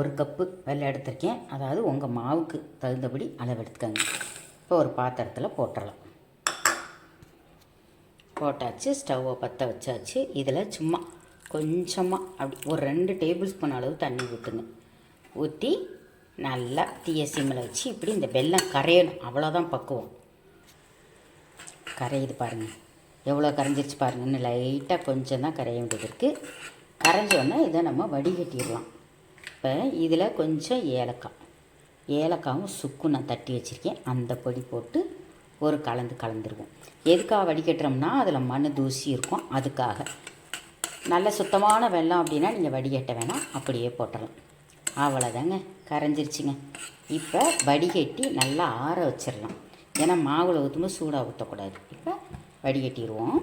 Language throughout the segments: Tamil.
1 கப்பு வெல்லம் எடுத்திருக்கேன். அதாவது உங்கள் மாவுக்கு தகுந்தபடி அளவு எடுத்துக்கோங்க. இப்போ ஒரு பாத்திரத்தில் போட்டுடலாம். போட்டாச்சு, ஸ்டவ்வை பற்ற வச்சாச்சு. இதில் சும்மா கொஞ்சமாக அப்படி ஒரு 2 டேபிள் ஸ்பூன் அளவு தண்ணி ஊற்றுங்க. ஊற்றி நல்லா தீய சிம்மில் வச்சு இப்படி இந்த வெல்லம் கரையணும். அவ்வளோதான் பக்குவம். கரையுது பாருங்கள், எவ்வளோ கரைஞ்சிருச்சு பாருங்கள். இன்னும் லைட்டாக கொஞ்சம் தான் கரைய வேண்டியது இருக்குது. கரைஞ்சோடனே இதை நம்ம வடிகட்டிடலாம். இப்போ இதில் கொஞ்சம் ஏலக்காவும் சுக்கும் நான் தட்டி வச்சுருக்கேன். அந்த பொடி போட்டு ஒரு கலந்துருவோம். எதுக்காக வடிகட்டுறோம்னா அதில் மண் தூசி இருக்கும், அதுக்காக. நல்ல சுத்தமான வெல்லம் அப்படின்னா நீங்கள் வடிகட்ட வேணாம், அப்படியே போட்டுடலாம். அவ்வளோதாங்க, கரைஞ்சிருச்சுங்க. இப்போ வடிகட்டி நல்லா ஆற வச்சிடலாம். ஏன்னா மாவில் ஊற்றும்போது சூடாக ஊற்றக்கூடாது. இப்போ வடிகட்டிடுவோம்.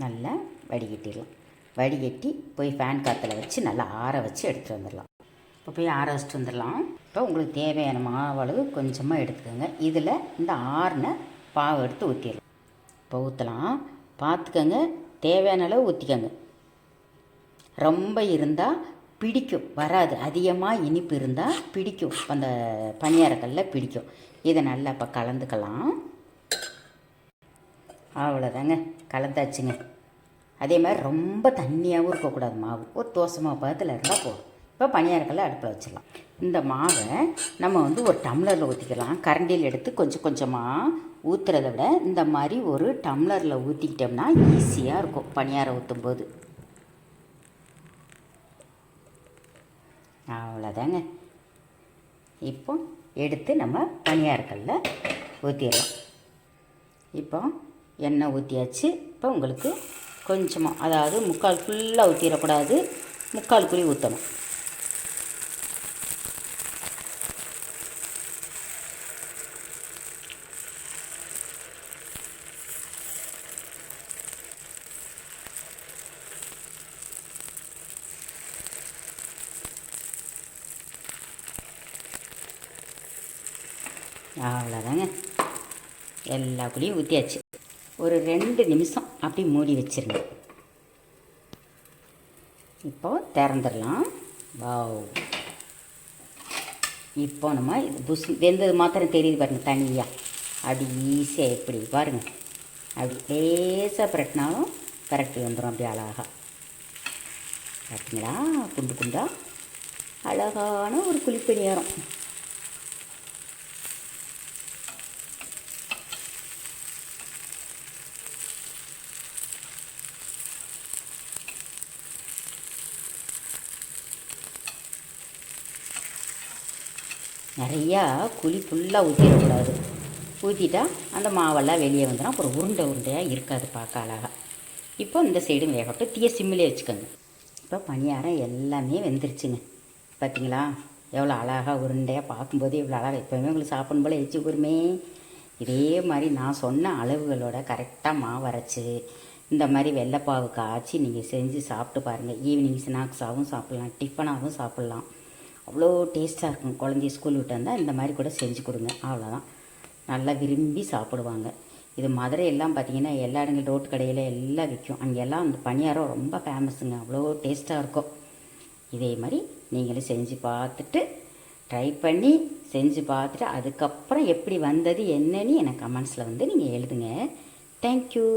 நல்லா வடிகட்டிடலாம். வடிகட்டி போய் ஃபேன் காற்றுல வச்சு நல்லா ஆற வச்சு எடுத்துகிட்டு வந்துடலாம். இப்போ போய் ஆற வச்சுட்டு வந்துடலாம். இப்போ உங்களுக்கு தேவையான மாவளவு கொஞ்சமாக எடுத்துக்கோங்க. இதில் இந்த ஆறின பாவை எடுத்து ஊற்றிடலாம். இப்போ ஊற்றலாம், பார்த்துக்கோங்க, தேவையான அளவு ஊற்றிக்கோங்க. ரொம்ப இருந்தால் பிடிக்கும், வராது. அதிகமாக இனிப்பு இருந்தால் பிடிக்கும், அந்த பணியாரக்கல்லில் பிடிக்கும். இதை நல்லா இப்போ கலந்துக்கலாம். அவ்வளோதாங்க, கலந்தாச்சுங்க. அதே மாதிரி ரொம்ப தண்ணியாகவும் இருக்கக்கூடாது மாவு. ஒரு தோசை மாவு பதத்தில் இருந்தால் போதும். இப்போ பணியாரக்கல்ல அடுப்பில் வச்சிடலாம். இந்த மாவை நம்ம ஒரு டம்ளரில் ஊற்றிக்கலாம். கரண்டியில் எடுத்து கொஞ்சம் கொஞ்சமாக ஊற்றுறத விட இந்த மாதிரி ஒரு டம்ளரில் ஊற்றிக்கிட்டோம்னா ஈஸியாக இருக்கும் பணியாரம் ஊற்றும்போது. அவ்வளோதாங்க. இப்போ எடுத்து நம்ம பணியாரக்கல்ல ஊற்றிடலாம். இப்போ எண்ணெய் ஊற்றியாச்சு. இப்போ உங்களுக்கு கொஞ்சமாக, அதாவது முக்கால் ஃபுல்லாக ஊற்றிடக்கூடாது, முக்கால் குழி ஊற்றணும். அவ்வளோதாங்க, எல்லா குழியும் ஊற்றியாச்சு. ஒரு 2 நிமிஷம் அப்படி மூடி வச்சிருங்க. இப்போது திறந்துடலாம். வாவ், இப்போ நம்ம இது புஷ் வெந்தது மாத்திரம் தெரியுது பாருங்கள் தனியாக. அப்படி ஈஸியாக எப்படி பாருங்கள், அப்படி லேசாக பிரட்டினாலும் கரெக்டி வந்துடும். அப்படி அழகாக பார்த்தீங்களா, குண்டு குண்டாக அழகான ஒரு குழிப்பணியாரம். நிறையா குழி ஃபுல்லாக ஊற்றிடக்கூடாது. ஊற்றிட்டா அந்த மாவெல்லாம் வெளியே வந்துடும். அப்புறம் உருண்டையாக இருக்காது, பார்க்க அழகாக. இப்போ இந்த சைடும் வேகட்டும். தீய சிம்மிலே வச்சுக்கோங்க. இப்போ பணியாரம் எல்லாமே வெந்துருச்சுங்க. பார்த்தீங்களா எவ்வளோ அழகாக உருண்டையாக, பார்க்கும்போதே இவ்வளோ அழகாக. எப்போவுமே உங்களுக்கு சாப்பிடும் போல் எச்சு கூருமே. இதே மாதிரி நான் சொன்ன அளவுகளோட கரெக்டாக மாவு அரைச்சி இந்த மாதிரி வெள்ளைப்பாவு காய்ச்சி நீங்கள் செஞ்சு சாப்பிட்டு பாருங்கள். ஈவினிங் ஸ்நாக்ஸாகவும் சாப்பிட்லாம், டிஃபனாகவும் சாப்பிட்லாம். அவ்வளோ டேஸ்ட்டாக இருக்கும். குழந்தைய ஸ்கூல் விட்டு வந்தால் இந்த மாதிரி கூட செஞ்சு கொடுங்க. அவ்வளோதான், நல்லா விரும்பி சாப்பிடுவாங்க. இது மதுரையெல்லாம் பார்த்திங்கன்னா எல்லா இடங்கள் ரோட்டு கடையில் எல்லாம் விற்கும். அங்கெல்லாம் அந்த பணியாரம் ரொம்ப ஃபேமஸுங்க. அவ்வளோ டேஸ்ட்டாக இருக்கும். இதே மாதிரி நீங்களும் செஞ்சு பார்த்துட்டு, ட்ரை பண்ணி செஞ்சு பார்த்துட்டு அதுக்கப்புறம் எப்படி வந்தது என்னன்னு எனக்கு கமெண்ட்ஸில் நீங்கள் எழுதுங்க. தேங்க்யூ.